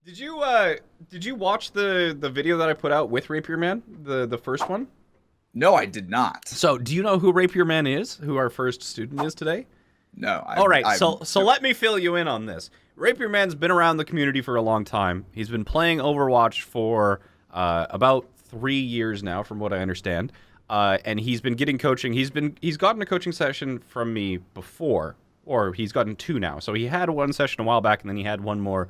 Did you watch the video that I put out with Rapierman, the first one? No, I did not. So, do you know who Rapierman is? Who our first student is today? No, All right, I so let me fill you in on this. Rapierman's been around the community for a long time. He's been playing Overwatch for about 3 years now, from what I understand. And he's been getting coaching. He's gotten a coaching session from me before, or he's gotten two now. So he had one session a while back, and then he had one more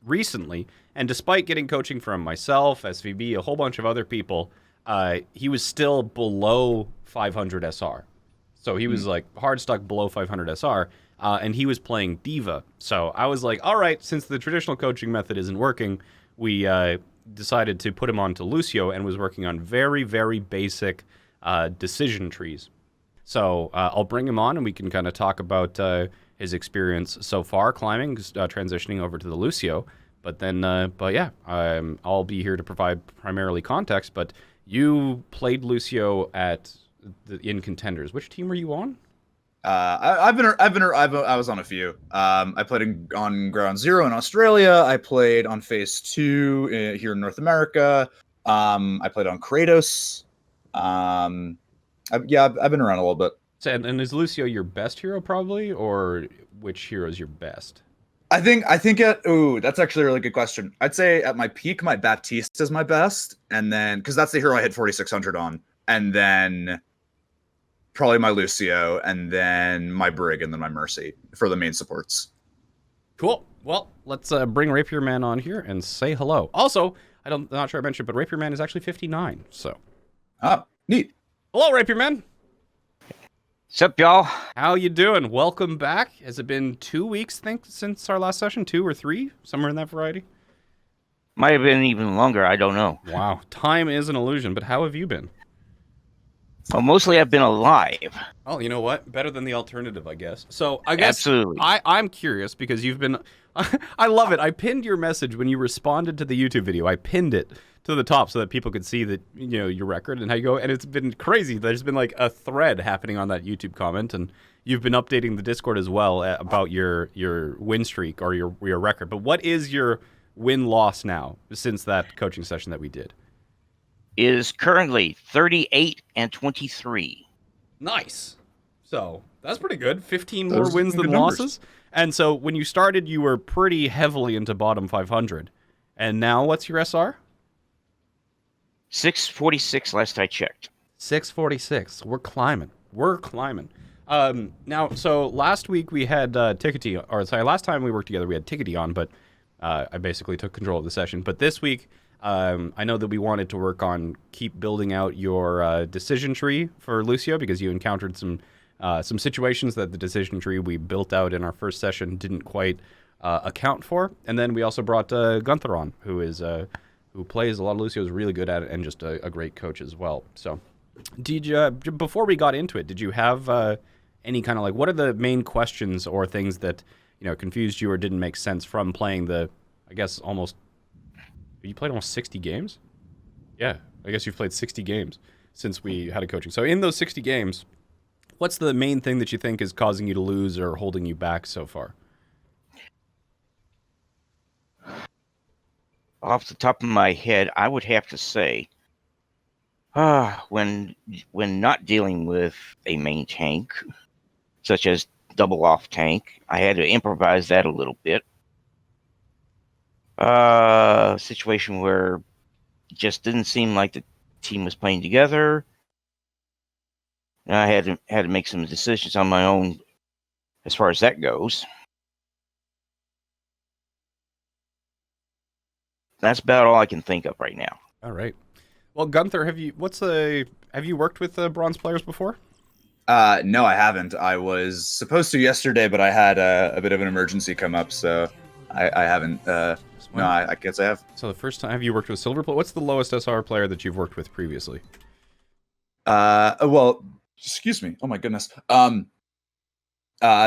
recently. And despite getting coaching from myself, SVB, a whole bunch of other people, he was still below 500 SR. So he was like hard stuck below 500 SR, and he was playing Diva. So I was like, all right, since the traditional coaching method isn't working, we decided to put him onto Lucio and was working on very, very basic decision trees. So I'll bring him on and we can kind of talk about his experience so far climbing, transitioning over to the Lucio. But yeah, I'll be here to provide primarily context. But you played Lucio in Contenders. Which team were you on? I was on a few. I played on Ground Zero in Australia. I played on Phase 2 here in North America. I played on Kratos. I've been around a little bit. So, and is Lucio your best hero probably, or which hero is your best? I think that's actually a really good question. I'd say at my peak, my Baptiste is my best, and then because that's the hero I hit 4600 on, and then probably my Lucio, and then my Brig, and then my Mercy for the main supports. Cool. Well, let's bring Rapierman on here and say hello. Also, I'm not sure I mentioned, but Rapierman is actually 59. So, Neat. Hello, Rapierman. What's up, y'all? How you doing? Welcome back. Has it been 2 weeks, since our last session? 2 or 3? Somewhere in that variety? Might have been even longer. I don't know. Wow. Time is an illusion, but how have you been? Well, mostly I've been alive. Oh, you know what? Better than the alternative, I guess. So, I guess Absolutely. I'm curious because you've been... I love it. I pinned your message when you responded to the YouTube video. I pinned it to the top so that people could see that, your record and how you go. And it's been crazy. There's been like a thread happening on that YouTube comment, and you've been updating the Discord as well about your win streak or your record. But what is your win-loss now since that coaching session that we did? Is currently 38-23. Nice. So that's pretty good. 15 more Those wins are than good numbers. losses. And so when you started, you were pretty heavily into bottom 500. And now what's your SR? 646 last I checked. 646. We're climbing. Now, so last week we had Tickety, or sorry, last time we worked together we had Tickety on, but I basically took control of the session. But this week, I know that we wanted to work on keep building out your decision tree for Lucio because you encountered some situations that the decision tree we built out in our first session didn't quite account for. And then we also brought Gunther on, who plays a lot of Lucio, is really good at it, and just a great coach as well. So, did you before we got into it, did you have any kind of like what are the main questions or things that confused you or didn't make sense from playing you played almost 60 games? Yeah, I guess you've played 60 games since we had a coaching. So in those 60 games, what's the main thing that you think is causing you to lose or holding you back so far? Off the top of my head, I would have to say, when not dealing with a main tank, such as double off tank, I had to improvise that a little bit. Situation where it just didn't seem like the team was playing together. And I had to make some decisions on my own as far as that goes. That's about all I can think of right now. All right. Well, Gunther, have you worked with bronze players before? No, I haven't. I was supposed to yesterday, but I had a bit of an emergency come up, so I haven't. No, I guess I have. So the first time, have you worked with silver player? What's the lowest SR player that you've worked with previously? Well, excuse me. Oh my goodness.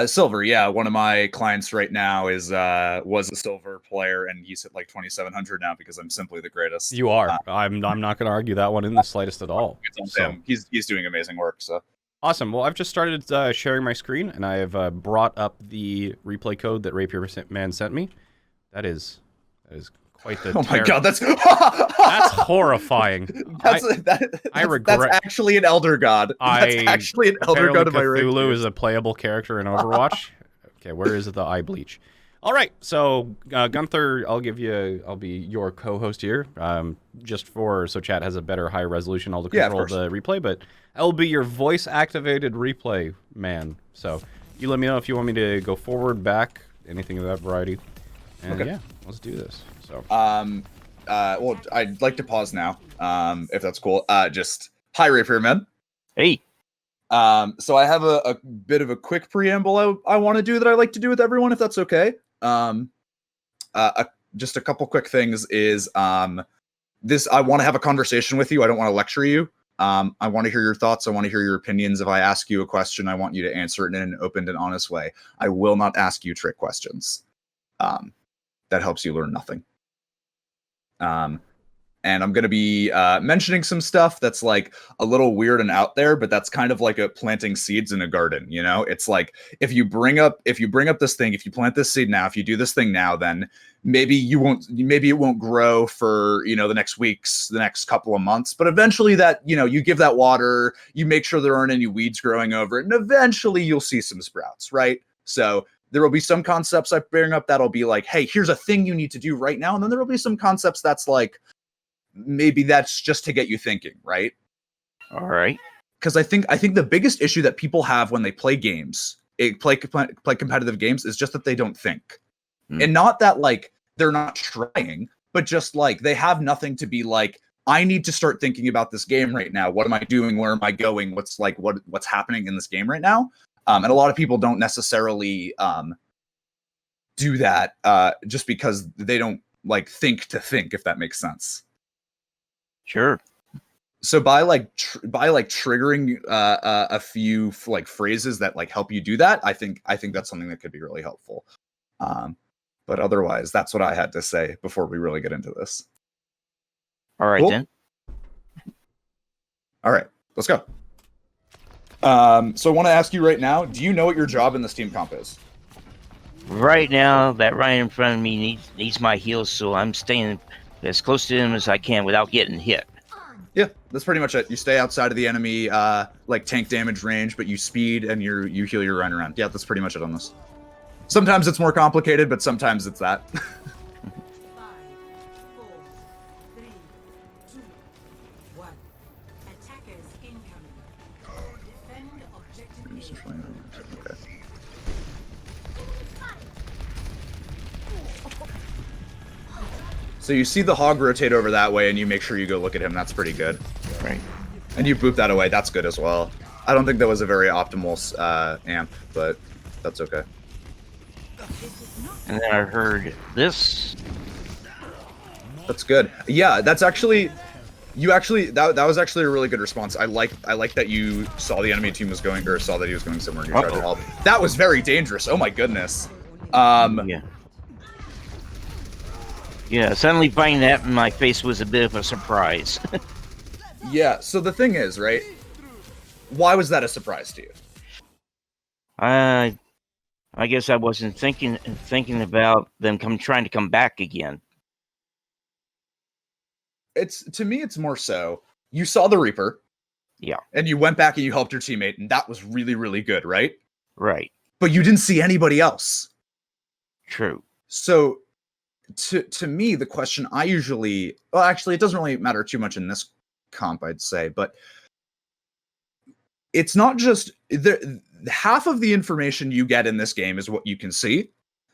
Silver. Yeah, one of my clients right now was a silver player, and he's at like 2,700 now because I'm simply the greatest. You are. I'm not going to argue that one in the slightest at all. It's on him. He's doing amazing work. So awesome. Well, I've just started sharing my screen, and I have brought up the replay code that Rapierman sent me. That is Quite the Oh my god, that's horrifying. I regret. That's actually an elder god. That's actually an elder god of my Cthulhu is a playable character in Overwatch. Okay, where is the eye bleach? All right, so Gunther, I'll be your co-host here, just so chat has a better high resolution. I'll control the replay, but I'll be your voice-activated replay man. So you let me know if you want me to go forward, back, anything of that variety. And yeah, let's do this. So well, I'd like to pause now, if that's cool. Just hi, Rapierman. Hey. So I have a bit of a quick preamble I want to do that I like to do with everyone, if that's okay. Just a couple quick things is this. I want to have a conversation with you. I don't want to lecture you. I want to hear your thoughts. I want to hear your opinions. If I ask you a question, I want you to answer it in an open and honest way. I will not ask you trick questions. That helps you learn nothing. And I'm going to be mentioning some stuff that's like a little weird and out there, but that's kind of like a planting seeds in a garden, you know? It's like if you bring up this thing, if you plant this seed now, if you do this thing now, then maybe it won't grow for, you know, the next couple of months, but eventually that, you know, you give that water, you make sure there aren't any weeds growing over it, and eventually you'll see some sprouts, right? So there will be some concepts I bring up that'll be like, hey, here's a thing you need to do right now. And then there will be some concepts that's like, maybe that's just to get you thinking, right? All right. Because I think the biggest issue that people have when they play games, play competitive games, is just that they don't think. And not that like they're not trying, but just like they have nothing to be like, I need to start thinking about this game right now. What am I doing? Where am I going? What's happening in this game right now? And a lot of people don't necessarily do that just because they don't like think to think, if that makes sense. Sure. So by triggering a few like phrases that like help you do that, I think that's something that could be really helpful. But otherwise, that's what I had to say before we really get into this. All right, cool. Then. All right, let's go. So I want to ask you right now, do you know what your job in this team comp is? Right now, that right in front of me needs my heals, so I'm staying as close to him as I can without getting hit. Yeah, that's pretty much it. You stay outside of the enemy like tank damage range, but you speed and you heal your run around. Yeah, that's pretty much it on this. Sometimes it's more complicated, but sometimes it's that. 5, 4, 3, 2, 1. Attackers incoming. Defend objective A. Okay. So you see the hog rotate over that way, and you make sure you go look at him. That's pretty good. Right. And you boop that away. That's good as well. I don't think that was a very optimal amp, but that's okay. And then I heard this. That's good. Yeah, that's actually... That was actually a really good response. I like that you saw the enemy team was going, or saw that he was going somewhere and you tried to help. That was very dangerous. Oh my goodness. Yeah, suddenly finding that in my face was a bit of a surprise. Yeah, so the thing is, right? Why was that a surprise to you? I guess I wasn't thinking about them trying to come back again. To me, it's more so you saw the Reaper. Yeah. And you went back and you helped your teammate, and that was really, really good, right? Right. But you didn't see anybody else. True. So to me, the question I usually, well, actually, it doesn't really matter too much in this comp, I'd say, but it's not just half of the information you get in this game is what you can see,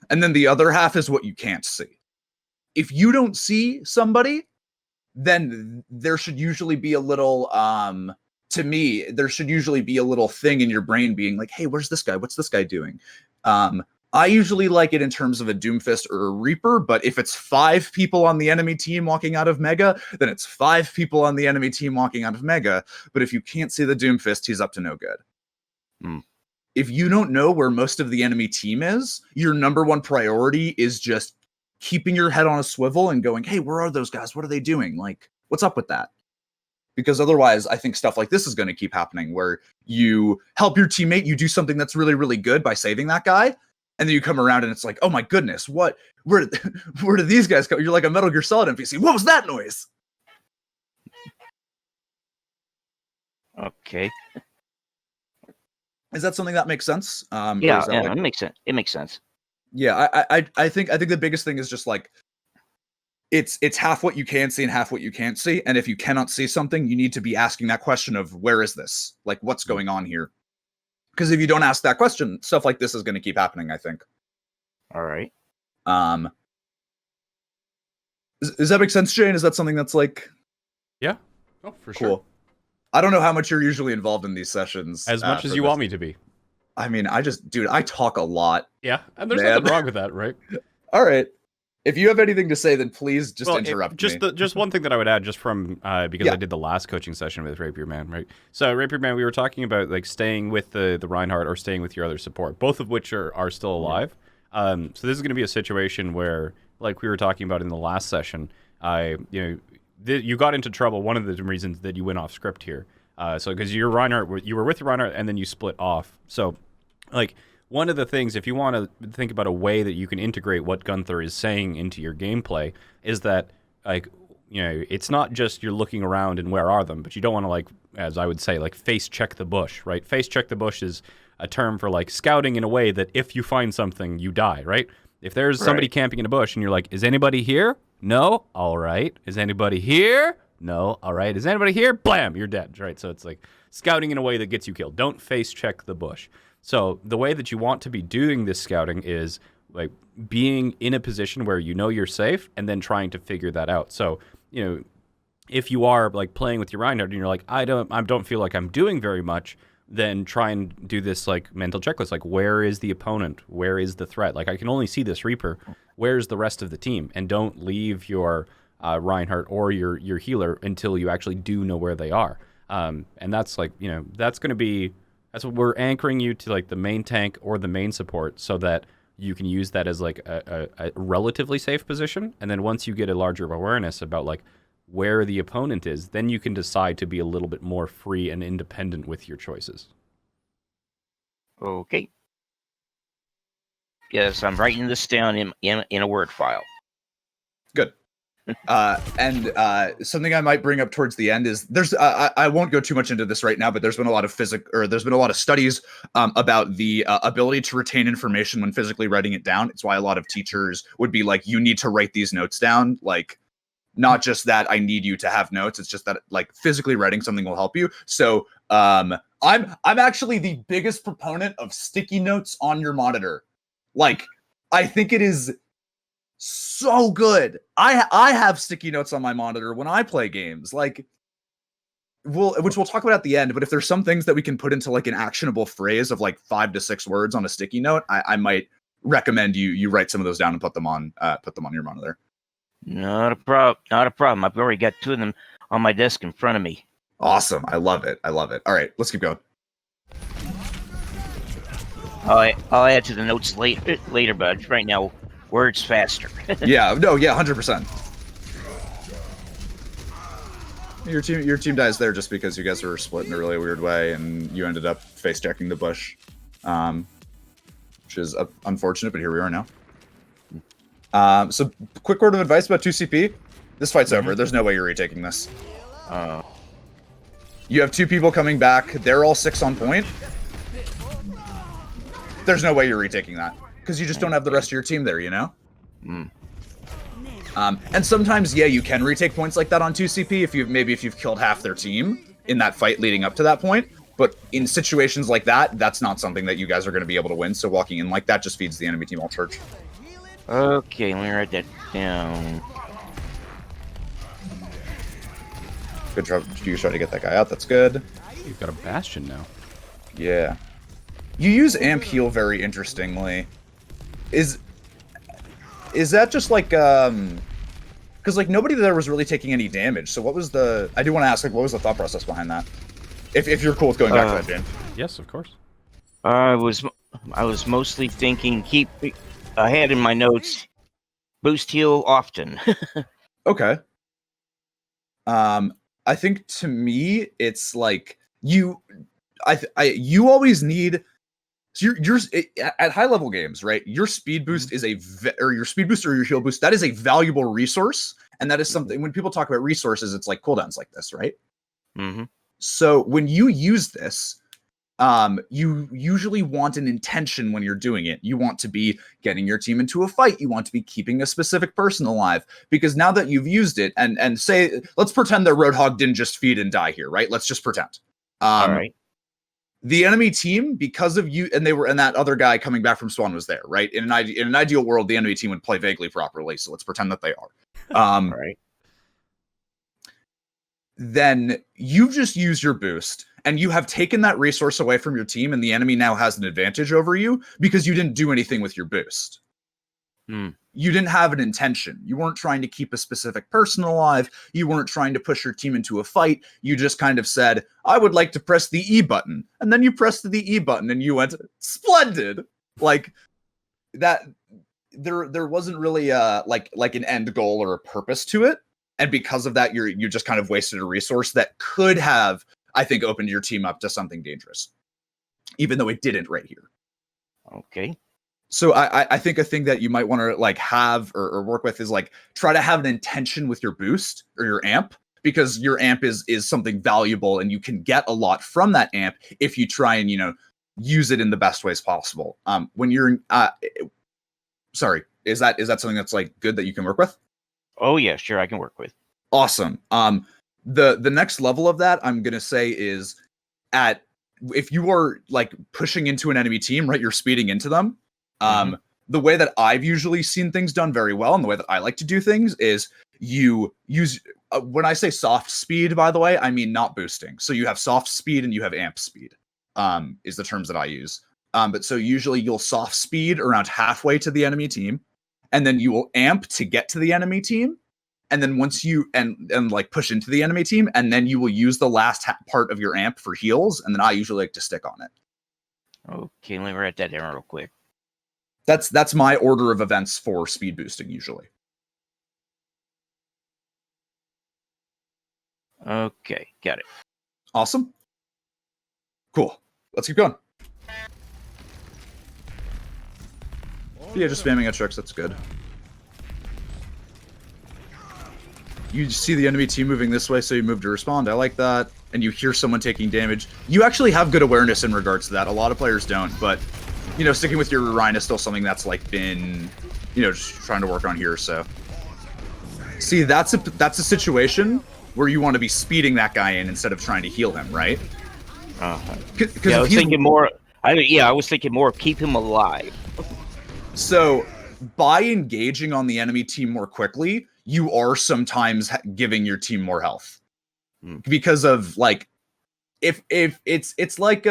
and then the other half is what you can't see. If you don't see somebody, then there should usually be a little, to me, there should usually be a little thing in your brain being like, hey, where's this guy? What's this guy doing? I usually like it in terms of a Doomfist or a Reaper, but if it's 5 people on the enemy team walking out of Mega, then it's 5 people on the enemy team walking out of Mega. But if you can't see the Doomfist, he's up to no good. If you don't know where most of the enemy team is, your number one priority is just keeping your head on a swivel and going, hey, where are those guys? What are they doing? Like, what's up with that? Because otherwise, I think stuff like this is going to keep happening, where you help your teammate, you do something that's really, really good by saving that guy, and then you come around and it's like, oh my goodness, what? Where did these guys come? You're like a Metal Gear Solid NPC. What was that noise? Okay. Is that something that makes sense? Or Yeah, is that yeah, like, it makes sense. It makes sense. yeah, I think the biggest thing is just like it's half what you can see and half what you can't see. And if you cannot see something, you need to be asking that question of where is this? Like what's going on here? Because if you don't ask that question, stuff like this is going to keep happening, I think. All right. Does that make sense, Jayne? Is that something that's like Yeah. Oh, for cool? sure. I don't know how much you're usually involved in these sessions. As much as you want me to be. I mean, dude, I talk a lot. Yeah, and there's Man. nothing wrong with that, right? All right. If you have anything to say, then please just interrupt me. Just one thing that I would add, just from because Yeah. I did the last coaching session with Rapierman, right? So Rapierman, we were talking about like staying with the Reinhardt or staying with your other support, both of which are still alive. So this is going to be a situation where, like we were talking about in the last session, you got into trouble. One of the reasons that you went off script here, so because you were with Reinhardt and then you split off. So, like, one of the things, if you want to think about a way that you can integrate what Gunther is saying into your gameplay, is that, like, it's not just you're looking around and where are them, but you don't want to, like, as I would say, like, face check the bush, right? Face check the bush is a term for, like, scouting in a way that if you find something, you die, right? If there's somebody camping in a bush and you're like, is anybody here? No? All right. Is anybody here? No? All right. Is anybody here? Blam! You're dead, right? So it's like scouting in a way that gets you killed. Don't face check the bush. So the way that you want to be doing this scouting is like being in a position where you know you're safe and then trying to figure that out. So, if you are like playing with your Reinhardt and you're like, I don't feel like I'm doing very much, then try and do this like mental checklist. Like, where is the opponent? Where is the threat? Like, I can only see this Reaper. Where's the rest of the team? And don't leave your Reinhardt or your healer until you actually do know where they are. And that's like, that's what we're anchoring you to, like the main tank or the main support, so that you can use that as like a relatively safe position. And then once you get a larger awareness about like where the opponent is, then you can decide to be a little bit more free and independent with your choices. Okay. Yes, I'm writing this down in a Word file. Good. And something I might bring up towards the end is I won't go too much into this right now, but there's been a lot of studies about the ability to retain information when physically writing it down. It's why a lot of teachers would be like, you need to write these notes down. Like, not just that I need you to have notes. It's just that like physically writing something will help you. So I'm actually the biggest proponent of sticky notes on your monitor. Like, I think it is so good. I have sticky notes on my monitor when I play games. Like, which we'll talk about at the end. But if there's some things that we can put into like an actionable phrase of like 5 to 6 words on a sticky note, I might recommend you write some of those down and put them on your monitor. Not a problem. I've already got 2 of them on my desk in front of me. Awesome. I love it. All right, let's keep going. I'll add to the notes later, but right now, words faster. Yeah, 100%. Your team dies there just because you guys were split in a really weird way, and you ended up face checking the bush, which is unfortunate. But here we are now. So quick word of advice about 2CP. This fight's over. There's no way you're retaking this. You have 2 people coming back. They're all 6 on point. There's no way you're retaking that, because you just don't have the rest of your team there, And sometimes, you can retake points like that on 2CP if you've killed half their team in that fight leading up to that point. But in situations like that, that's not something that you guys are going to be able to win. So walking in like that just feeds the enemy team all charge. Okay, let me write that down. Good job. You try to get that guy out. That's good. You've got a Bastion now. Yeah. You use amp heal very interestingly. Is that just like because like nobody there was really taking any damage. So what was I do want to ask, like, what was the thought process behind that? If you're cool with going back to that, Jayne. Yes, of course. I was mostly thinking I had in my notes boost heal often. Okay. I think to me it's like you always need So at high level games, right? Your speed boost is or your speed boost or your heal boost. That is a valuable resource, and that is something. When people talk about resources, it's like cooldowns like this, right? Mm-hmm. So when you use this, you usually want an intention when you're doing it. You want to be getting your team into a fight. You want to be keeping a specific person alive, because now that you've used it, and say, let's pretend that Roadhog didn't just feed and die here, right? Let's just pretend. All right. The enemy team, because of you, and that other guy coming back from Swan was there, right? In an ideal world, the enemy team would play vaguely properly. So let's pretend that they are. All right. Then you've just used your boost, and you have taken that resource away from your team, and the enemy now has an advantage over you because you didn't do anything with your boost. You didn't have an intention. You weren't trying to keep a specific person alive. You weren't trying to push your team into a fight. You just kind of said, I would like to press the E button. And then you pressed the E button and you went, splendid. Like that, there wasn't really like an end goal or a purpose to it. And because of that, you just kind of wasted a resource that could have, I think, opened your team up to something dangerous, even though it didn't right here. Okay. So I think a thing that you might want to like have or work with is like try to have an intention with your boost or your amp, because your amp is something valuable and you can get a lot from that amp if you try and, use it in the best ways possible. When you're sorry, is that something that's like good that you can work with? Oh yeah, sure, I can work with. Awesome. The next level of that I'm gonna say is if you are like pushing into an enemy team, right? You're speeding into them. The way that I've usually seen things done very well, and the way that I like to do things, is you use, when I say soft speed, by the way, I mean not boosting. So you have soft speed and you have amp speed, is the terms that I use. But so usually you'll soft speed around halfway to the enemy team, and then you will amp to get to the enemy team. And then once you, and like push into the enemy team, and then you will use the last part of your amp for heals. And then I usually like to stick on it. Okay, let me write that down real quick. That's my order of events for speed boosting usually. Okay, got it. Awesome. Cool. Let's keep going. Yeah, just spamming at tricks, that's good. You see the enemy team moving this way, so you move to respond. I like that. And you hear someone taking damage. You actually have good awareness in regards to that. A lot of players don't, but sticking with your Rhine is still something that's like been, just trying to work on here. So, see, that's a situation where you want to be speeding that guy in instead of trying to heal him, right? Yeah, I was thinking more. I was thinking more. Keep him alive. So, by engaging on the enemy team more quickly, you are sometimes giving your team more health, because of like, if it's like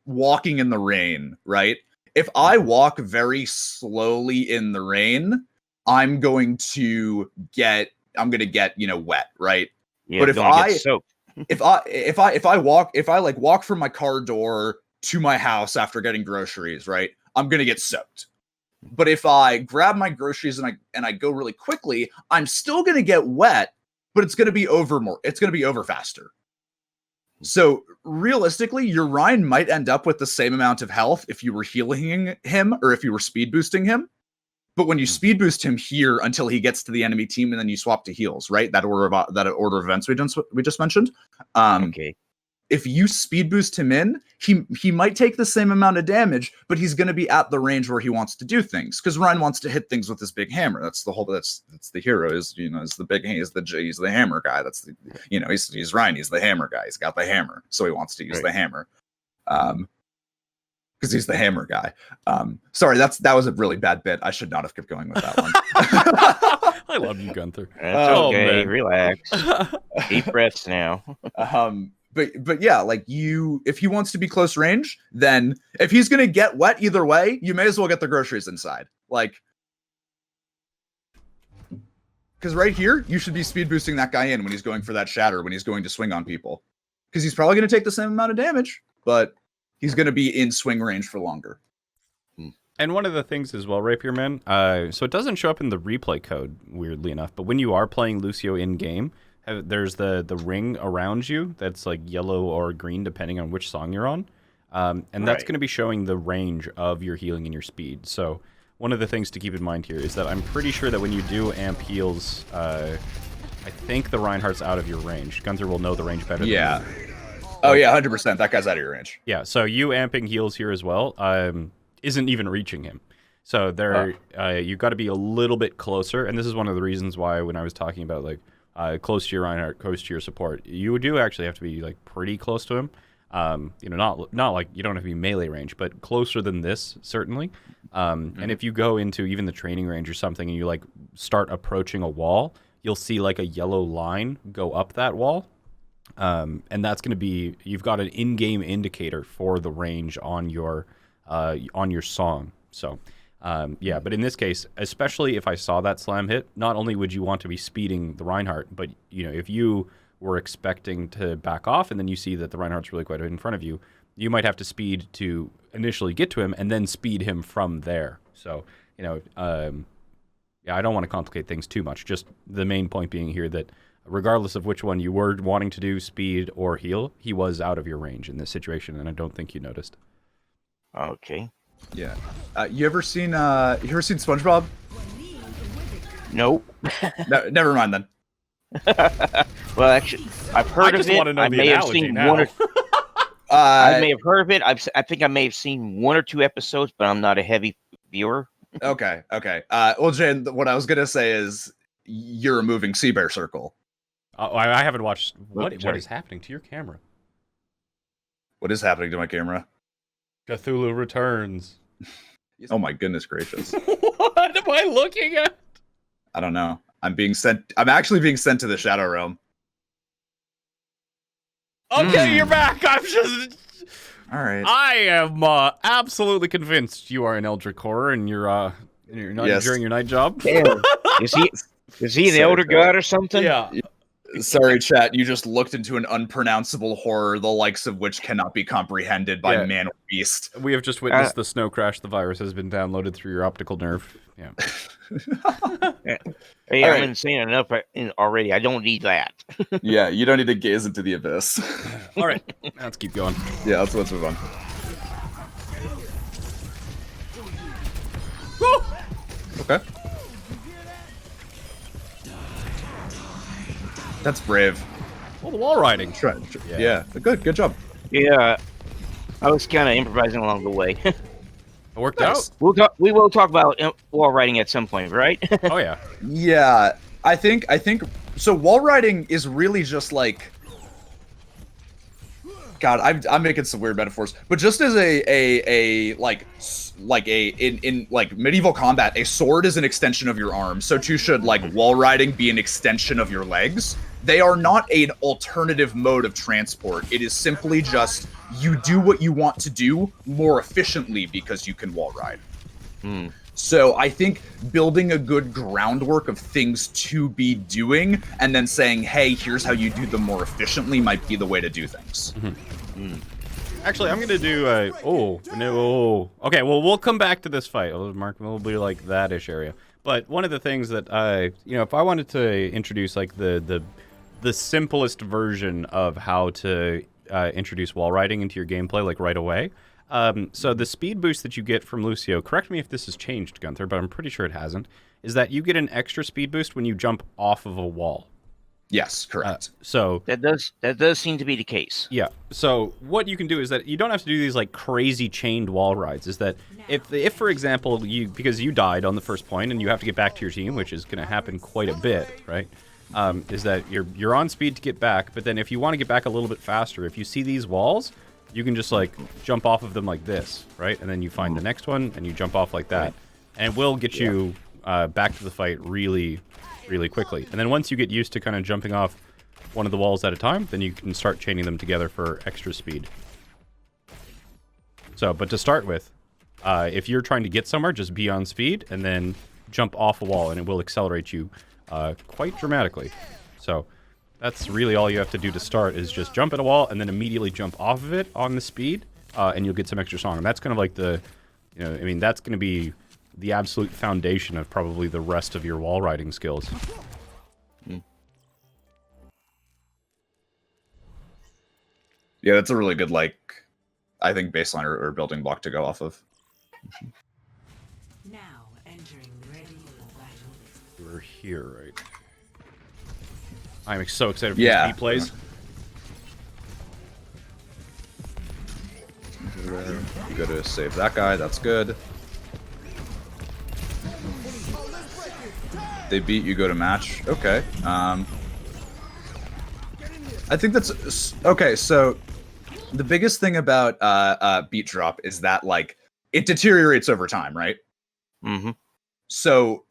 walking in the rain, right? If I walk very slowly in the rain, I'm going to get wet, right? Yeah, but if I walk from my car door to my house after getting groceries, right, I'm gonna get soaked. But if I grab my groceries and I go really quickly, I'm still gonna get wet, but it's gonna be over faster. So realistically, your Rhine might end up with the same amount of health if you were healing him or if you were speed boosting him. But when you speed boost him here until he gets to the enemy team, and then you swap to heals, right? That order of events we just mentioned. Okay. If you speed boost him in, he might take the same amount of damage, but he's going to be at the range where he wants to do things, because Ryan wants to hit things with his big hammer. That's the hero is he's the hammer guy. That's the he's Ryan. He's the hammer guy. He's got the hammer, so he wants to use the hammer. Because he's the hammer guy. Sorry, that was a really bad bit. I should not have kept going with that one. I love you, Gunther. That's okay. Relax. Deep breaths now. But yeah, like if he wants to be close range, then if he's gonna get wet either way, you may as well get the groceries inside. Like, because right here, you should be speed boosting that guy in when he's going for that shatter, when he's going to swing on people. Because he's probably gonna take the same amount of damage, but he's gonna be in swing range for longer. And one of the things as well, Rapierman, so it doesn't show up in the replay code, weirdly enough, but when you are playing Lucio in-game, there's the ring around you that's like yellow or green, depending on which song you're on. And that's Right. going to be showing the range of your healing and your speed. So one of the things to keep in mind here is that I'm pretty sure that when you do amp heals, I think the Reinhardt's out of your range. Gunther will know the range better than Yeah. me. Oh yeah, 100%. That guy's out of your range. Yeah, so you amping heals here as well isn't even reaching him. So there, you got to be a little bit closer, and this is one of the reasons why when I was talking about like close to your Reinhardt, close to your support, you do actually have to be like pretty close to him. Not like you don't have to be melee range, but closer than this certainly. And if you go into even the training range or something, and you like start approaching a wall, you'll see like a yellow line go up that wall. And that's going to be, you've got an in-game indicator for the range on your song. So, yeah, but in this case, especially if I saw that slam hit, not only would you want to be speeding the Reinhardt, but if you were expecting to back off and then you see that the Reinhardt's really quite in front of you, you might have to speed to initially get to him and then speed him from there. So, yeah, I don't want to complicate things too much. Just the main point being here that regardless of which one you were wanting to do, speed or heal, he was out of your range in this situation, and I don't think you noticed. Okay. Yeah. You ever seen SpongeBob? Nope. No, never mind then. Well, actually, I've heard of just it. want to know I the may have analogy seen now. one. I may have heard of it. I think I may have seen 1 or 2 episodes, but I'm not a heavy viewer. Okay. Well, Jayne, what I was gonna say is you're a moving sea bear circle. I haven't watched. What sorry. is happening to your camera? What is happening to my camera? Cthulhu returns. Oh my goodness gracious. What am I looking at? I don't know. I'm actually being sent to the Shadow Realm. Okay, you're back. I'm just. All right. I am absolutely convinced you are an Eldritch Horror and you're not Yes. during your night job. Damn. Is he an Sorry, elder Phil. god or something? Yeah. Sorry, chat. You just looked into an unpronounceable horror, the likes of which cannot be comprehended by Yeah. man or beast. We have just witnessed the snow crash. The virus has been downloaded through your optical nerve. Yeah. Hey, All I'm right. insane enough already. I don't need that. Yeah, you don't need to gaze into the abyss. All right. Let's keep going. Yeah, let's move on. Woo! Okay. That's brave. Oh, the wall riding. Yeah, good job. Yeah, I was kind of improvising along the way. It worked Nice. We will talk about wall riding at some point, right? out. Oh, yeah. Yeah, I think so. Wall riding is really just like, God, I'm making some weird metaphors, but just as in medieval combat, a sword is an extension of your arm. So too should like wall riding be an extension of your legs. They are not an alternative mode of transport. It is simply just you do what you want to do more efficiently because you can wall ride. So I think building a good groundwork of things to be doing and then saying, hey, here's how you do them more efficiently might be the way to do things. Actually, I'm going to do okay, well, we'll come back to this fight. Mark, we'll be like that-ish area. But one of the things that if I wanted to introduce like the simplest version of how to introduce wall riding into your gameplay like right away. So the speed boost that you get from Lucio, correct me if this has changed, Gunther, but I'm pretty sure it hasn't, is that you get an extra speed boost when you jump off of a wall. Yes, correct. So that does seem to be the case. yeah. So what you can do is that you don't have to do these like crazy chained wall rides. Is that if for example because you died on the first point and you have to get back to your team, which is going to happen quite a bit, right? Is that you're on speed to get back, but then if you want to get back a little bit faster, if you see these walls, you can just like jump off of them like this, right? And then you find the next one and you jump off like that, and it will get you back to the fight really, really quickly. And then once you get used to kind of jumping off one of the walls at a time, then you can start chaining them together for extra speed. So, but to start with, if you're trying to get somewhere, just be on speed and then jump off a wall, and it will accelerate you quite dramatically. So that's really all you have to do to start is just jump at a wall and then immediately jump off of it on the speed, and you'll get some extra song. And that's kind of like that's going to be the absolute foundation of probably the rest of your wall riding skills. Yeah, that's a really good I think baseline or building block to go off of. Now entering ready for battle. We're here, right? I'm so excited for Yeah. these beat plays. You go to save that guy. That's good. They beat you. Go to match. Okay. I think that's okay. So the biggest thing about beat drop is that like it deteriorates over time, right? Mm-hmm. So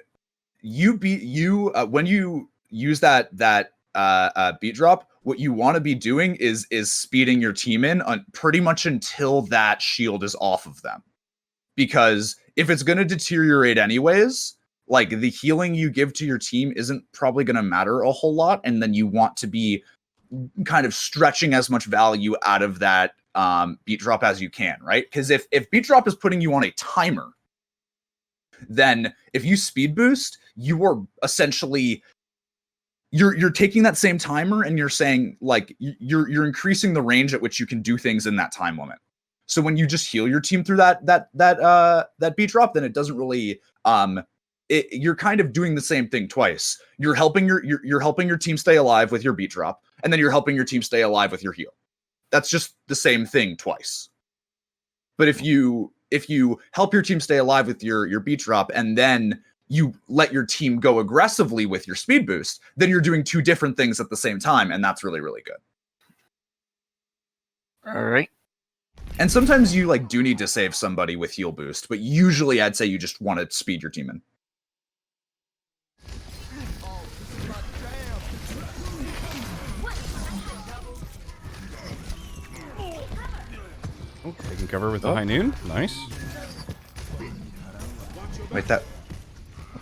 when you use that beat drop, what you want to be doing is speeding your team in on pretty much until that shield is off of them, because if it's going to deteriorate anyways, like the healing you give to your team isn't probably going to matter a whole lot, and then you want to be kind of stretching as much value out of that beat drop as you can, right? Because if beat drop is putting you on a timer, then if you speed boost, you are essentially you're taking that same timer and you're saying like you're increasing the range at which you can do things in that time limit. So when you just heal your team through that beat drop, then it doesn't really you're kind of doing the same thing twice. You're helping your team stay alive with your beat drop, and then you're helping your team stay alive with your heal. That's just the same thing twice. But if you help your team stay alive with your beat drop, and then you let your team go aggressively with your speed boost, then you're doing two different things at the same time, and that's really, really good. All right. And sometimes you like do need to save somebody with heal boost, but usually I'd say you just want to speed your team in. Oh, they can cover with the high noon. Nice. Wait, that...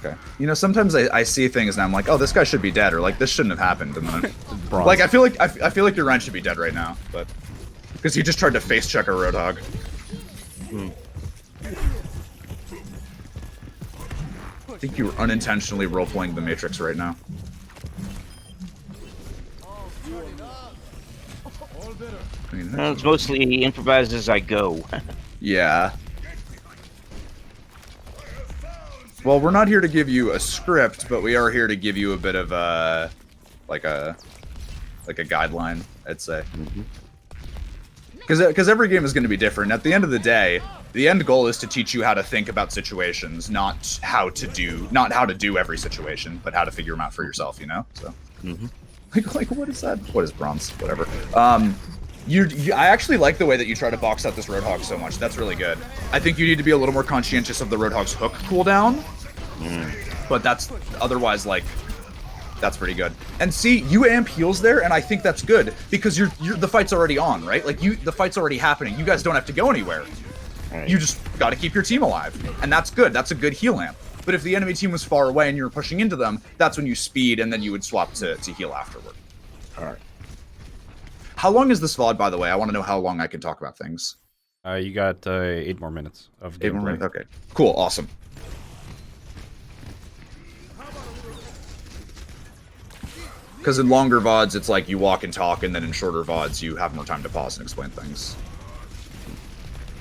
Okay. You know, sometimes I see things and I'm like, oh, this guy should be dead, or like, this shouldn't have happened. And then, like, I feel like your Ryan should be dead right now, but... Because he just tried to face check a Roadhog. I think you were unintentionally role-playing the Matrix right now. I mean, Well, it's mostly improvised as I go. yeah. Well, we're not here to give you a script, but we are here to give you a bit of a like a guideline, I'd say. Because every game is going to be different. At the end of the day, the end goal is to teach you how to think about situations, not how to do every situation, but how to figure them out for yourself. You know. So, like what is that? What is bronze? Whatever. I actually like the way that you try to box out this Roadhog so much. That's really good. I think you need to be a little more conscientious of the Roadhog's hook cooldown. But that's otherwise like that's pretty good. And see, you amp heals there, and I think that's good because the fight's already on, right? Like the fight's already happening. You guys don't have to go anywhere. Right. You just got to keep your team alive, and that's good. That's a good heal amp. But if the enemy team was far away and you were pushing into them, that's when you speed, and then you would swap to heal afterward. All right. How long is this VOD, by the way? I want to know how long I can talk about things. You got 8 more minutes of 8 more gameplay. minutes? Okay. Cool. Awesome. Because in longer VODs, it's like you walk and talk, and then in shorter VODs, you have more time to pause and explain things.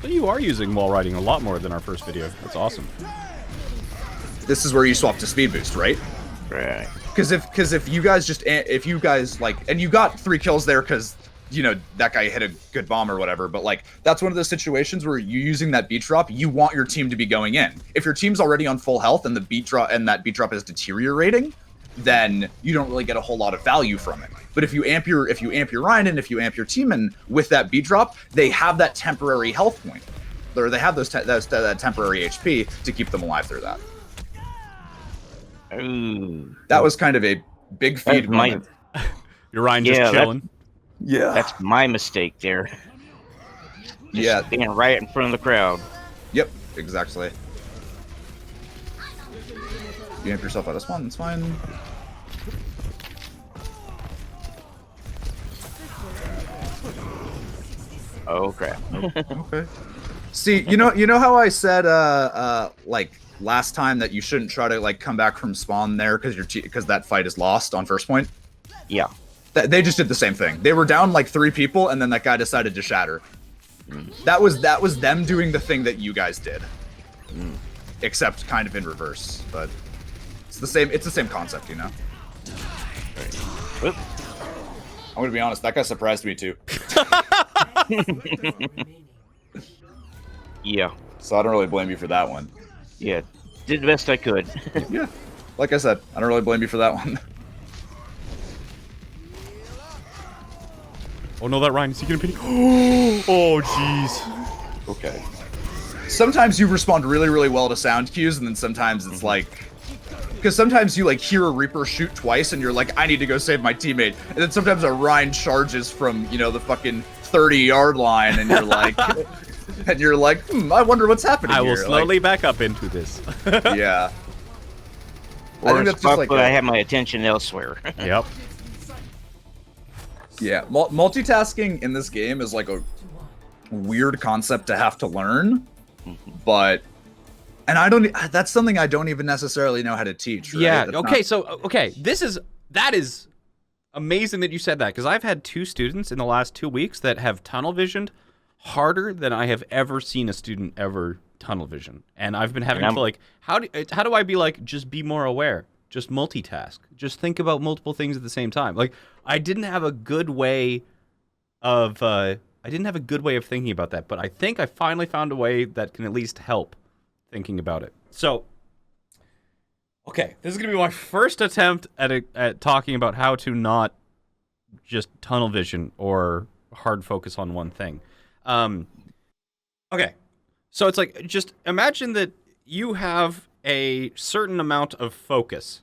But you are using wall riding a lot more than our first video. That's awesome. This is where you swap to speed boost, right? Right. Because if you guys like, and you got 3 kills there because, you know, that guy hit a good bomb or whatever, but like, that's one of those situations where you're using that beat drop, you want your team to be going in. If your team's already on full health and that beat drop is deteriorating, then you don't really get a whole lot of value from it. But if you amp your Ryan and if you amp your team in with that beat drop, they have that temporary health point, or they have that temporary HP to keep them alive through that. Ooh. That was kind of a big feed That's my- moment. Your Ryan just Yeah, chilling. Yeah. That's my mistake there. Just Yeah. Being right in front of the crowd. Yep. Exactly. You amp yourself out of spawn. It's fine. Oh crap. Okay. See, you know how I said like last time that you shouldn't try to like come back from spawn there because that fight is lost on first point? Yeah. They just did the same thing. They were down like 3 people and then that guy decided to shatter. That was them doing the thing that you guys did, Mm. except kind of in reverse. But it's the same. It's the same concept, you know. Oop. I'm gonna be honest. That guy surprised me too. Yeah, So I don't really blame you for that one. yeah. Did the best I could. Yeah. Like I said, I don't really blame you for that one. Oh no, that Ryan is he gonna pity? Oh jeez. Okay. Sometimes you respond really, really well to sound cues, and then sometimes it's like, because sometimes you like hear a Reaper shoot twice, and you're like, I need to go save my teammate, and then sometimes a Rhine charges from the fucking 30-yard line, and you're like, I wonder what's happening. I will here. slowly back up into this. Like, yeah. I Or think a that's spot just like where I have my attention elsewhere. Yep. yeah. Multitasking in this game is like a weird concept to have to learn, but. And that's something I don't even necessarily know how to teach. Right? Yeah. That's Okay. not- So that is amazing that you said that, because I've had 2 students in the last 2 weeks that have tunnel visioned harder than I have ever seen a student ever tunnel vision, and I've been having to like, how do I be like, just be more aware, just multitask, just think about multiple things at the same time. Like I didn't have a good way of thinking about that, but I think I finally found a way that can at least help thinking about it. So, okay, this is gonna be my first attempt at talking about how to not just tunnel vision or hard focus on one thing. Okay, so it's like, just imagine that you have a certain amount of focus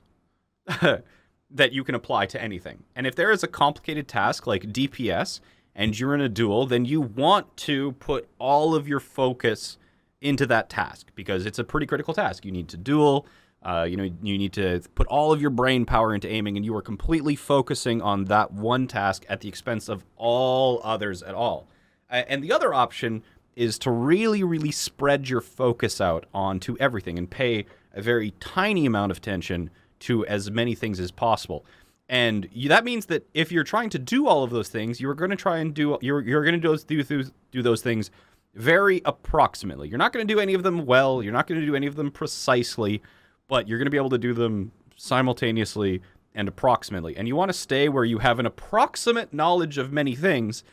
that you can apply to anything, and if there is a complicated task like DPS and you're in a duel, then you want to put all of your focus into that task, because it's a pretty critical task. You need to duel, you need to put all of your brain power into aiming, and you are completely focusing on that one task at the expense of all others at all. And the other option is to really, really spread your focus out onto everything and pay a very tiny amount of attention to as many things as possible. And that means that if you're trying to do all of those things, you're going to try and do those things very approximately. You're not going to do any of them well. You're not going to do any of them precisely, but you're going to be able to do them simultaneously and approximately. And you want to stay where you have an approximate knowledge of many things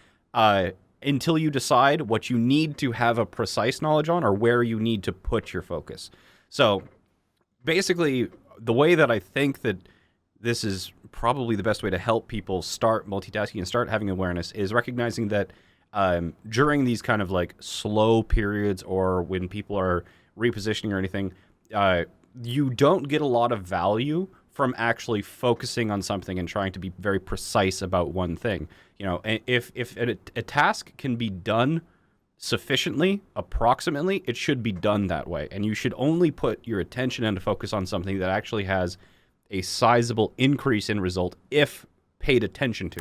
until you decide what you need to have a precise knowledge on, or where you need to put your focus. So basically, the way that I think that this is probably the best way to help people start multitasking and start having awareness is recognizing that during these kind of like slow periods, or when people are repositioning or anything, you don't get a lot of value from actually focusing on something and trying to be very precise about one thing. If a task can be done sufficiently, approximately, it should be done that way. And you should only put your attention and focus on something that actually has a sizable increase in result if paid attention to.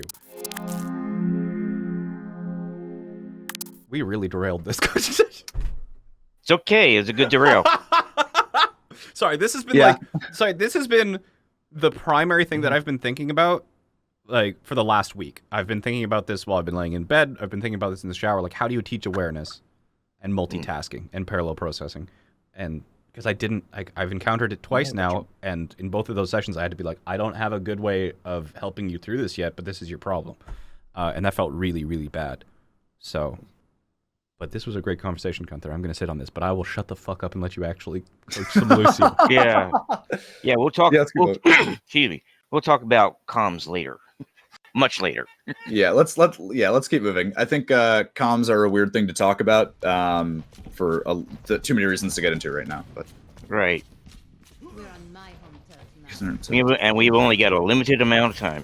We really derailed this conversation. It's okay. It's a good derail. Sorry, this has been the primary thing that I've been thinking about, like, for the last week. I've been thinking about this while I've been laying in bed. I've been thinking about this in the shower. Like, how do you teach awareness and multitasking and parallel processing? And because I've encountered it twice now, and in both of those sessions, I had to be like, I don't have a good way of helping you through this yet, but this is your problem. And that felt really, really bad. So, but this was a great conversation, Gunther. I'm going to sit on this, but I will shut the fuck up and let you actually coach some Lucio. Yeah. Yeah, we'll talk. Yeah, that's good. Excuse me. We'll talk about comms later. Much later. Yeah, let's keep moving. I think comms are a weird thing to talk about for too many reasons to get into right now. But Right. We're on my home turf now. We've only got a limited amount of time.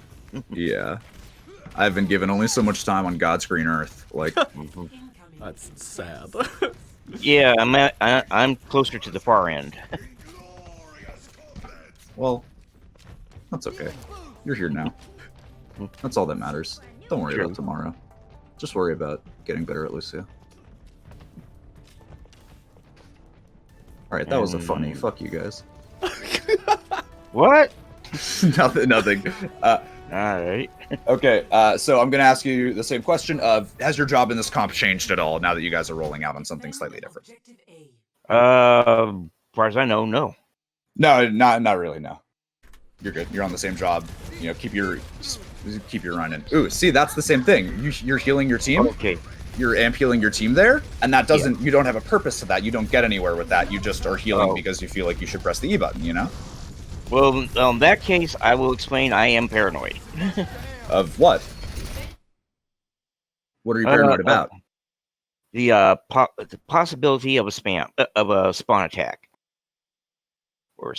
yeah, I've been given only so much time on God's green earth. Like, That's sad. Yeah, I'm closer to the far end. well, that's okay. You're here now. That's all that matters. Don't worry True. about tomorrow. Just worry about getting better at Lucio. Alright, that was a funny. Fuck you guys. What? Nothing. All right. Okay, so I'm going to ask you the same question of, has your job in this comp changed at all now that you guys are rolling out on something slightly different? As far as I know, no. No, not really, no. You're good. You're on the same job. You know, keep your running. Ooh, see, that's the same thing. You're healing your team. Okay. You're amp healing your team there, and that doesn't, you don't have a purpose to that. You don't get anywhere with that. You just are healing because you feel like you should press the E button, you know? Well, in that case, I will explain I am paranoid. Of what? What are you paranoid about? The possibility of a spawn attack, or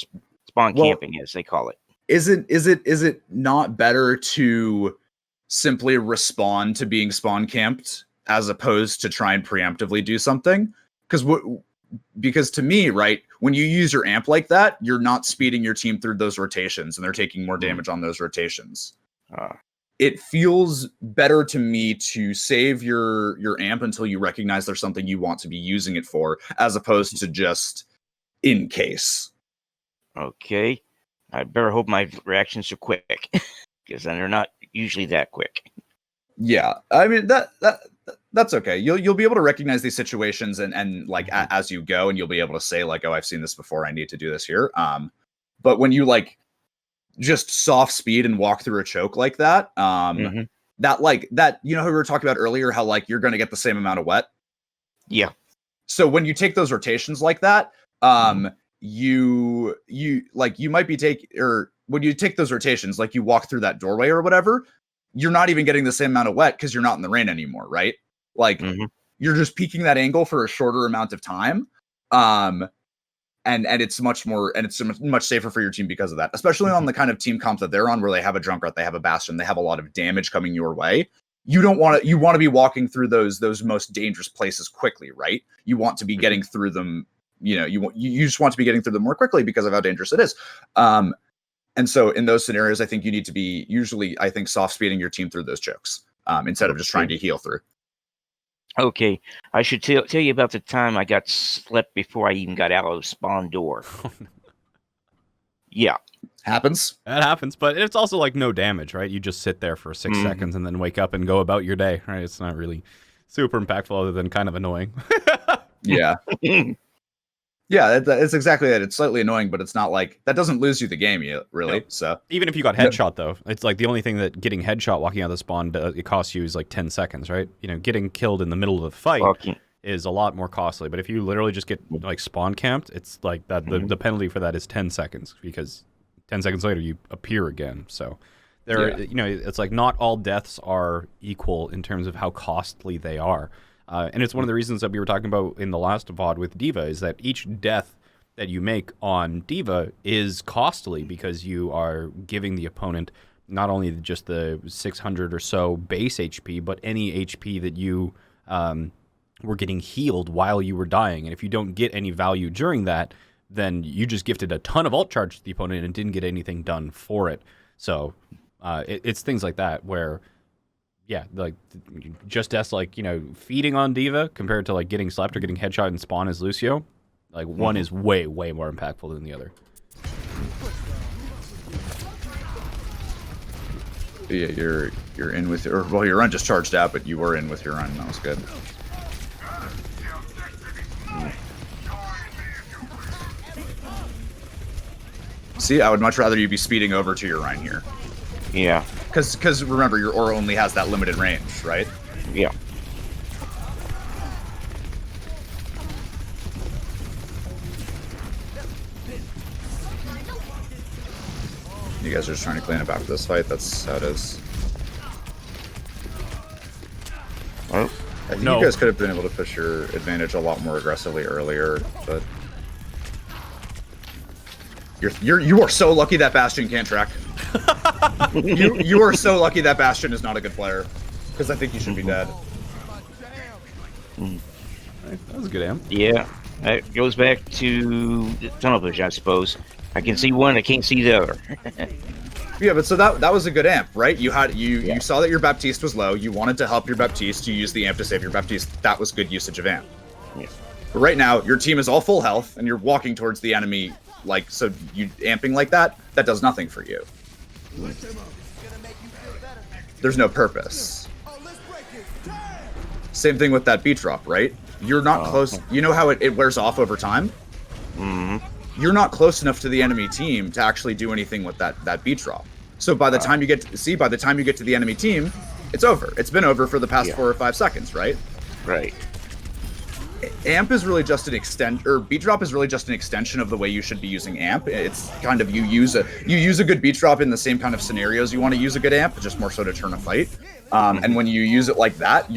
spawn camping, as they call it. Is it not better to simply respond to being spawn camped as opposed to try and preemptively do something? Because to me, right, when you use your amp like that, you're not speeding your team through those rotations, and they're taking more damage on those rotations. It feels better to me to save your amp until you recognize there's something you want to be using it for, as opposed to just in case. Okay. I better hope my reactions are quick, because then they're not usually that quick. Yeah, I mean that's okay. You'll be able to recognize these situations and like as you go, and you'll be able to say like, oh, I've seen this before. I need to do this here. But when you like just soft speed and walk through a choke like that, that you know how we were talking about earlier, how like you're going to get the same amount of wet. Yeah. So when you take those rotations like that, you might be when you take those rotations, like you walk through that doorway or whatever, you're not even getting the same amount of wet because you're not in the rain anymore, right? Like you're just peaking that angle for a shorter amount of time. And it's much safer for your team because of that, especially on the kind of team comps that they're on, where they have a Junkrat, they have a Bastion, they have a lot of damage coming your way. You want to be walking through those most dangerous places quickly, right? You want to be getting through them. You know, you just want to be getting through them more quickly because of how dangerous it is. And so in those scenarios, I think you need to be usually, I think, soft speeding your team through those chokes instead of just trying to heal through. Okay, I should tell you about the time I got slept before I even got out of the spawn door. Yeah. Happens. That happens, but it's also like no damage, right? You just sit there for 6 seconds and then wake up and go about your day, right? It's not really super impactful other than kind of annoying. Yeah. Yeah, it's exactly that. It's slightly annoying, but it's not like that doesn't lose you the game yet, really. Yep. So even if you got headshot, though, it's like the only thing that getting headshot walking out of the spawn it costs you is like 10 seconds, right? You know, getting killed in the middle of the fight is a lot more costly. But if you literally just get like spawn camped, it's like that. The penalty for that is 10 seconds because 10 seconds later you appear again. So you know, it's like not all deaths are equal in terms of how costly they are. And it's one of the reasons that we were talking about in the last VOD with D.Va is that each death that you make on D.Va is costly because you are giving the opponent not only just the 600 or so base HP, but any HP that you were getting healed while you were dying. And if you don't get any value during that, then you just gifted a ton of ult charge to the opponent and didn't get anything done for it. So it's things like that where... Yeah, like just as like, you know, feeding on D.Va compared to like getting slept or getting headshot and spawn as Lucio, like one is way more impactful than the other. Yeah, you're in with your run just charged out, but you were in with your run. That was good. See, I would much rather you be speeding over to your run here. Yeah. Because remember, your aura only has that limited range, right? Yeah. You guys are just trying to clean up after this fight. That's how it is. Oh. I think you guys could have been able to push your advantage a lot more aggressively earlier, but you are so lucky that Bastion can't track. you are so lucky that Bastion is not a good player, because I think you should be dead. That was a good amp. Yeah, that goes back to the tunnel vision, I suppose. I can see one, I can't see the other. Yeah, but so that was a good amp, right? You saw that your Baptiste was low. You wanted to help your Baptiste. You used the amp to save your Baptiste. That was good usage of amp. Yeah. But right now, your team is all full health, and you're walking towards the enemy. Like, so you amping like that does nothing for you. there's no purpose. Same thing with that beat drop, right? You're not close. You know how it wears off over time? Mm-hmm. You're not close enough to the enemy team to actually do anything with that beat drop. So by the time you get to the enemy team, it's over. It's been over for the past 4 or 5 seconds, right? Right. Amp is really just beat drop is really just an extension of the way you should be using amp. It's kind of you use a good beat drop in the same kind of scenarios you want to use a good amp, just more so to turn a fight. And when you use it like that,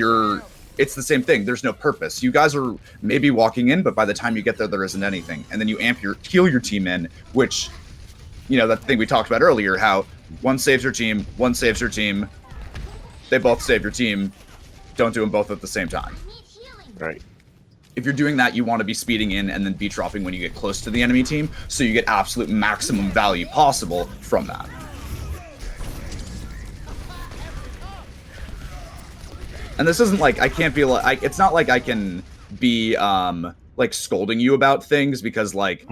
it's the same thing. There's no purpose. You guys are maybe walking in, but by the time you get there, there isn't anything. And then you heal your team in, which, that thing we talked about earlier, how one saves your team, one saves your team. They both save your team. Don't do them both at the same time. Right. If you're doing that, you want to be speeding in and then beat dropping when you get close to the enemy team, so you get absolute maximum value possible from that. And this isn't like, I can't be like, it's not like I can be like scolding you about things, because like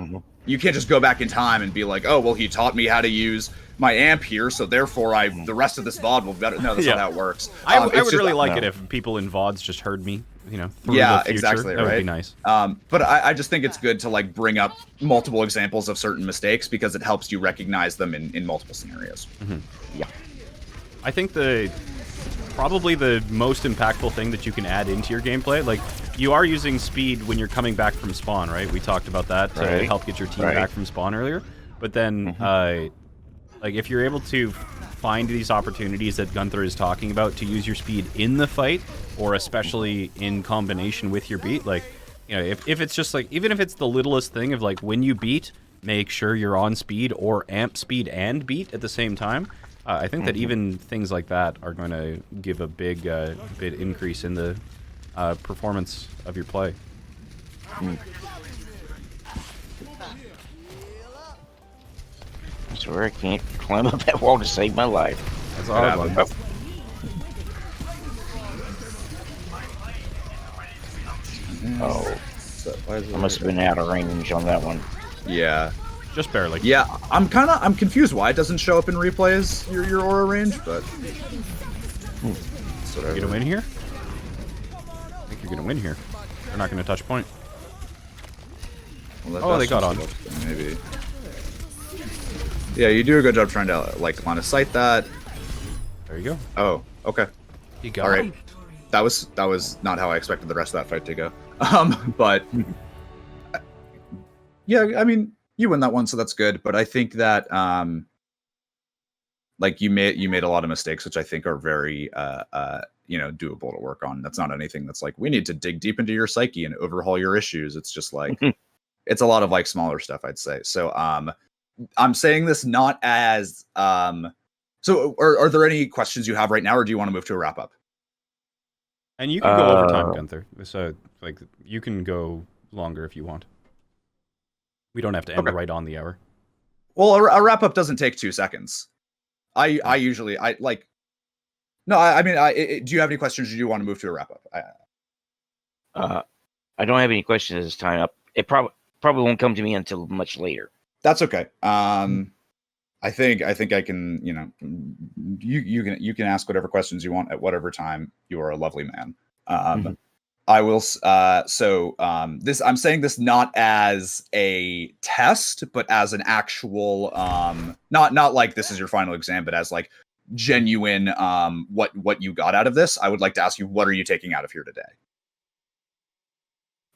you can't just go back in time and be like, oh well, he taught me how to use my amp here, so therefore the rest of this VOD will be better. No, that's not how it works. I would really like it if people in VODs just heard me, through the future. Exactly, that right? would be nice. But I just think it's good to like bring up multiple examples of certain mistakes, because it helps you recognize them in multiple scenarios. Yeah. I think probably the most impactful thing that you can add into your gameplay, like, you are using speed when you're coming back from spawn, right? We talked about that to help get your team back from spawn earlier. But then, like, if you're able to find these opportunities that Gunther is talking about to use your speed in the fight, or especially in combination with your beat, like, if it's just like, even if it's the littlest thing of like, when you beat, make sure you're on speed or amp speed and beat at the same time. I think that even things like that are going to give a big bit increase in the performance of your play. I swear I can't climb up that wall to save my life. That's a hard one. I must have been out of range on that one. Yeah. Just barely. Yeah, I'm confused why it doesn't show up in replays, your aura range, but You gonna win here? I think you're gonna win here. They're not gonna touch point. Well, they got on. Maybe. Yeah, you do a good job trying to like line of sight that. There you go. Oh, okay. You got All right. him. That was not how I expected the rest of that fight to go. But yeah, I mean, you win that one, so that's good. But I think that like you made a lot of mistakes, which I think are very doable to work on. That's not anything that's like, we need to dig deep into your psyche and overhaul your issues. It's just like it's a lot of like smaller stuff, I'd say. So I'm saying this not as so are there any questions you have right now, or do you want to move to a wrap up? And you can go over time, Gunther. So like, you can go longer if you want. We don't have to end right on the hour. Well, a wrap up doesn't take 2 seconds. I usually like. No, I mean, do you have any questions, or do you want to move to a wrap up? I don't have any questions this time. It probably won't come to me until much later. That's okay. I think I can. You can ask whatever questions you want at whatever time. You are a lovely man. I will. This I'm saying this not as a test, but as an actual. Not like this is your final exam, but as like genuine. What you got out of this. I would like to ask you, what are you taking out of here today?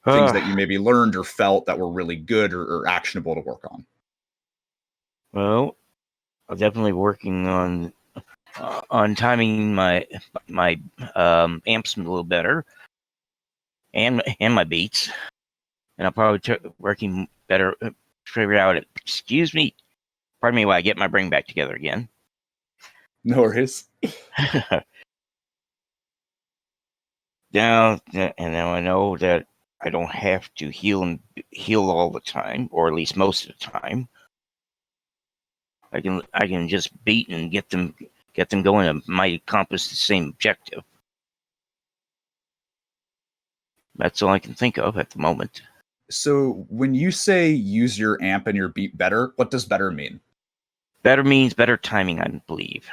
Things that you maybe learned or felt that were really good or actionable to work on. Well, I'm definitely working on timing my amps a little better, and my beats, and I'm probably working better. Figure out it. Excuse me. Pardon me while I get my brain back together again. No worries. Now I know that I don't have to heal all the time, or at least most of the time. I can just beat and get them going and might accomplish the same objective. That's all I can think of at the moment. So when you say use your amp and your beat better, what does better mean? Better means better timing, I believe.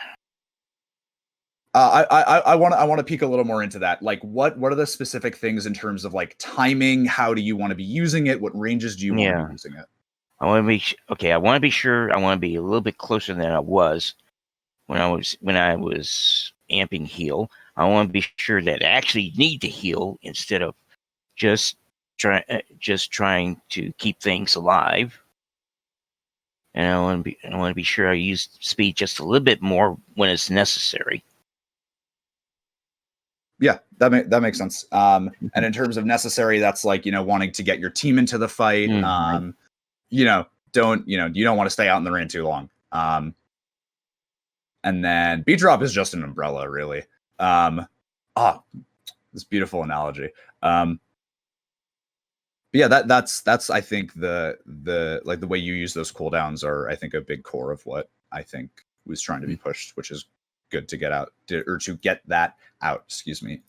I want to peek a little more into that. Like, what are the specific things in terms of like timing? How do you want to be using it? What ranges do you want to be using it? I want to be okay. I want to be sure. I want to be a little bit closer than I was when I was amping heal. I want to be sure that I actually need to heal instead of just trying to keep things alive. And I want to be sure I use speed just a little bit more when it's necessary. Yeah, that makes sense. And in terms of necessary, that's like, wanting to get your team into the fight. Mhm. You don't want to stay out in the rain too long. And then beat drop is just an umbrella, really. This beautiful analogy. But yeah, that's I think the like the way you use those cooldowns are, I think, a big core of what I think was trying to be pushed, which is good to get out to get that out. Excuse me.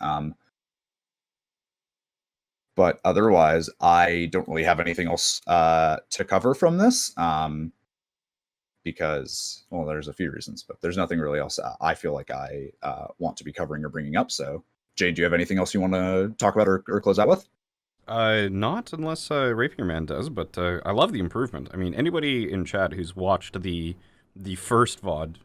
But otherwise, I don't really have anything else to cover from this. Because, well, there's a few reasons, but there's nothing really else I feel like I want to be covering or bringing up. So, Jayne, do you have anything else you want to talk about or close out with? Not unless Rapierman does, but I love the improvement. I mean, anybody in chat who's watched the first VOD,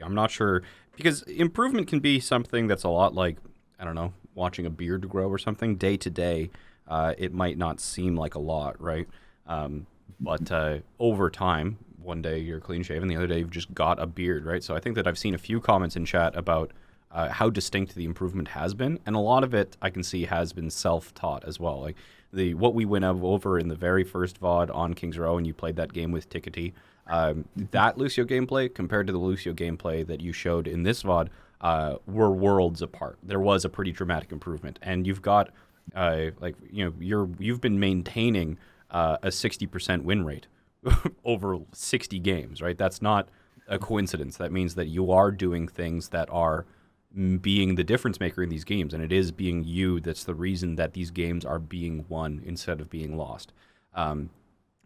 I'm not sure, because improvement can be something that's a lot like, I don't know, watching a beard grow or something day to day. It might not seem like a lot, right? But over time, one day you're clean shaven, the other day you've just got a beard, right? So I think that I've seen a few comments in chat about how distinct the improvement has been, and a lot of it I can see has been self-taught as well. Like what we went over in the very first VOD on King's Row, and you played that game with Tickety, that Lucio gameplay compared to the Lucio gameplay that you showed in this VOD were worlds apart. There was a pretty dramatic improvement, and you've got you've been maintaining a 60% win rate over 60 games, right? That's not a coincidence. That means that you are doing things that are being the difference maker in these games, and it is being you that's the reason that these games are being won instead of being lost.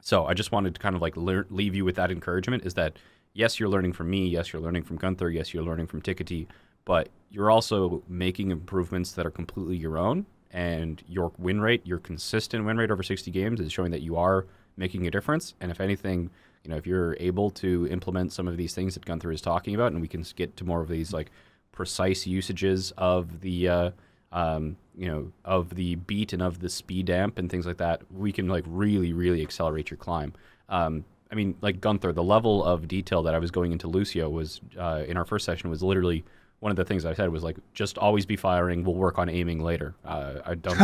So I just wanted to kind of like leave you with that encouragement, is that yes, you're learning from me, yes, you're learning from Gunther, yes, you're learning from Tickety, but you're also making improvements that are completely your own, and your win rate, your consistent win rate over 60 games is showing that you are making a difference. And if anything, if you're able to implement some of these things that Gunther is talking about, and we can get to more of these like precise usages of the of the beat and of the speed amp and things like that, we can like really accelerate your climb. I mean, like Gunther, the level of detail that I was going into Lucio was in our first session was literally one of the things I said was like, just always be firing. We'll work on aiming later. I don't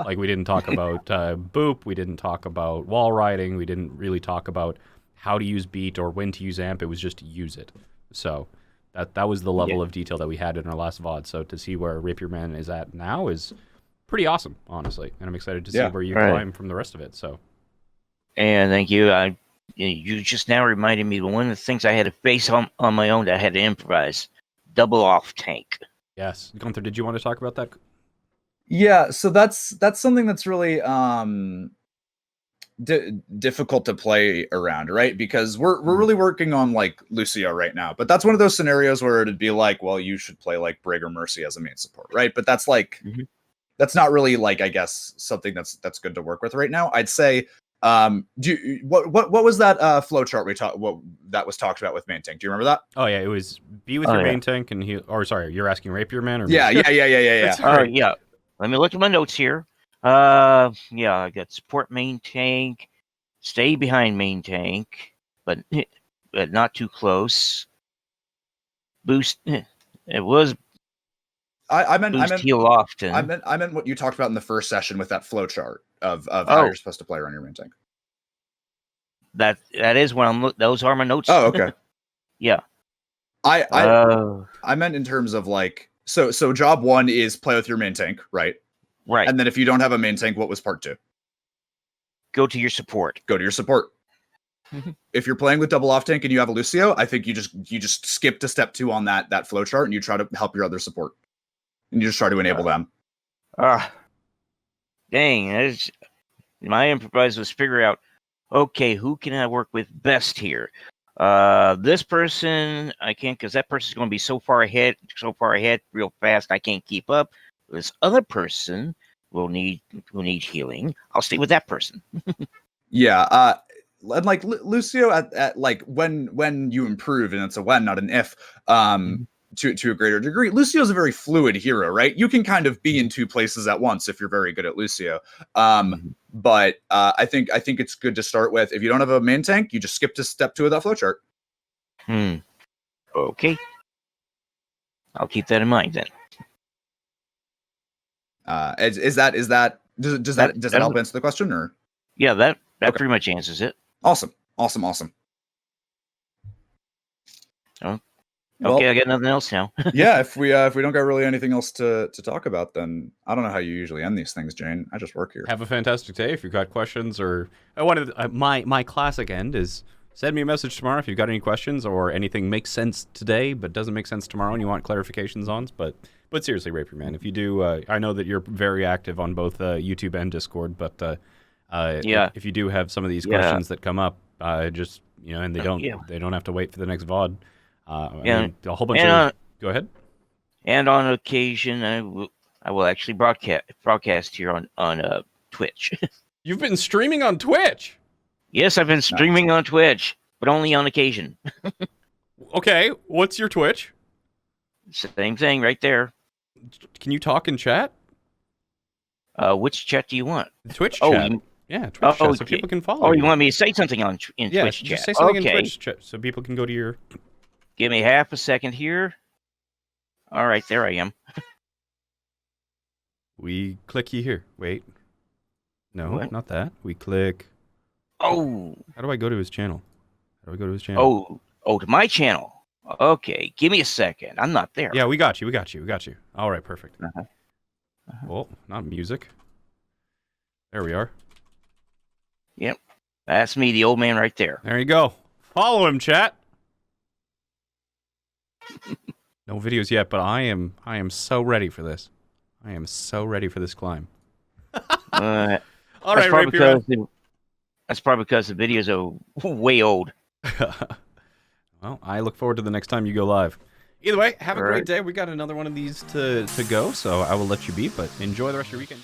like, we didn't talk about boop. We didn't talk about wall riding. We didn't really talk about how to use beat or when to use amp. It was just use it. So that was the level of detail that we had in our last VOD. So to see where Rapierman is at now is pretty awesome, honestly. And I'm excited to see where you climb from the rest of it. So. And thank you. You just now reminded me of one of the things I had to face on my own that I had to improvise. Double off tank. Yes. Gunther, did you want to talk about that? Yeah, so that's something that's really difficult to play around, right? Because we're really working on like Lucio right now, but that's one of those scenarios where it'd be like, well, you should play like Brig or Mercy as a main support, right? But that's like that's not really like, I guess, something that's good to work with right now. I'd say what was that flow chart that was talked about with main tank? Do you remember that? Oh yeah, it was be with your main tank and heal. Or sorry, you're asking Rapierman or yeah. Yeah. Let me look at my notes here. I got support main tank, stay behind main tank, but not too close. Boost. It was. I meant heal often. I meant what you talked about in the first session with that flow chart of how you're supposed to play around your main tank. That is what I'm. Those are my notes. Oh, okay. Yeah. I meant in terms of like, so job one is play with your main tank, right? Right. And then if you don't have a main tank, what was part two? Go to your support. Go to your support. If you're playing with double off tank and you have a Lucio, I think you just skip to step 2 on that flow chart and you try to help your other support. And you just try to enable them. Dang, my improvise was figure out, okay, who can I work with best here? This person I can't because that person's going to be so far ahead, real fast. I can't keep up. This other person will need healing. I'll stay with that person. Yeah. And like Lucio at like when you improve, and it's a when, not an if. To a greater degree, Lucio's a very fluid hero, right? You can kind of be in two places at once if you're very good at Lucio. But I think it's good to start with. If you don't have a main tank, you just skip to step 2 of that flowchart. Okay. I'll keep that in mind then. Does that help answer the question, or? Yeah, that Okay. pretty much answers it. Awesome. Okay, Well, I got nothing else now. yeah, if we don't got really anything else to talk about, then I don't know how you usually end these things, Jayne. I just work here. Have a fantastic day. If you've got questions, or I wanted my classic end is send me a message tomorrow if you've got any questions or anything makes sense today but doesn't make sense tomorrow and you want clarifications on. But seriously, Rapierman, if you do, I know that you're very active on both YouTube and Discord, but if you do have some of these questions that come up, just and they don't have to wait for the next VOD. I mean, a whole bunch of. Go ahead. And on occasion, I will actually broadcast here on Twitch. You've been streaming on Twitch. Yes, I've been streaming on Twitch, but only on occasion. Okay, what's your Twitch? Same thing right there. Can you talk in chat? Which chat do you want? Twitch chat. Yeah, Twitch chat, so people can follow. Oh, you want me to say something in Twitch chat? Just say something in Twitch chat so people can go to your. Give me half a second here. All right, there I am. We click you here. Wait. No, What? not that. We click. Oh. How do I go to his channel? Oh, to my channel. Okay, give me a second. I'm not there. Yeah, we got you. All right, perfect. Uh-huh. Well, not music. There we are. Yep, that's me, the old man right there. There you go. Follow him, chat. No videos yet, but I am so ready for this. I am so ready for this climb. All right, that's probably because the videos are way old. Well, I look forward to the next time you go live. Either way, have a All great right. day. We got another one of these to go, so I will let you be, but enjoy the rest of your weekend.